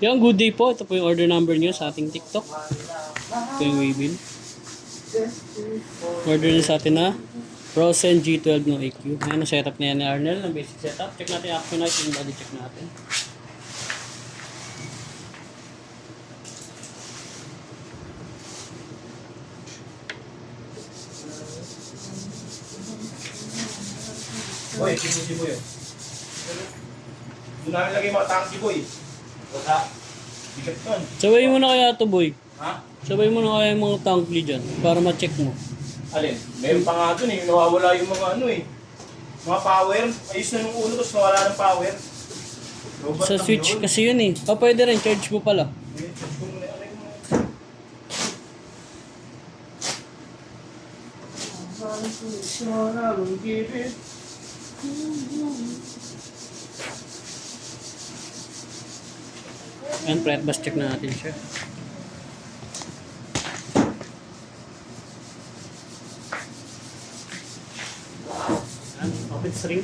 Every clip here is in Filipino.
Yung good day po. Ito po yung order number niyo sa ating TikTok. Ito yung waybill. Order niyo sa atin na Rosen G12 no AQ. Ayan ang setup niya ni Arnel. Ang basic setup. Check natin yung Actionite. Yung body check natin. Boy, si Boy. Doon namin lagay mga tangki, Boy. Wala. Bigat nun. Sabay mo na kaya ito, boy. Ha? Sabay mo na kaya yung mga tangkli dyan para ma-check mo. Alin? Meron pa nga dun eh. Nawawala yung mga ano eh. Mga power. Ayos na nung ulo, tapos nawala ng power. Robot Sa lang switch yun. kasi yun eh. O pwede rin, charge mo pala. Eh, charge ko muna. Alay mo. Ayan, flat bus check na natin siya. Ayan, open string.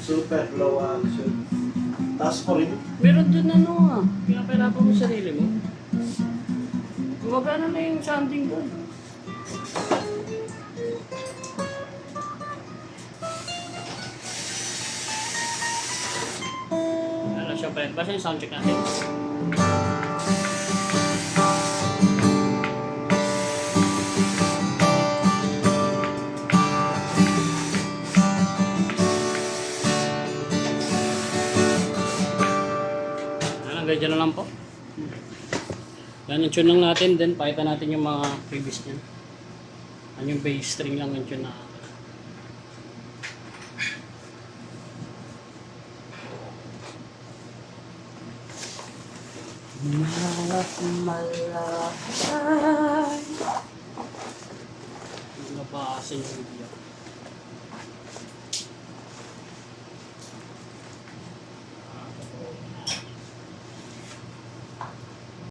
Super low action. Taas mo rin. Meron dun ano ah. Pinapahirapan mo sarili mo. Gumagana na yung sounding doon. Ano siya pa rin? Basta yung sound check natin. Hanggang dyan na lang po. Yan ang tune lang natin. Then pakita natin yung mga previous niya. Ano yung bass string lang yung tune na. Malak. Nabasin yung video.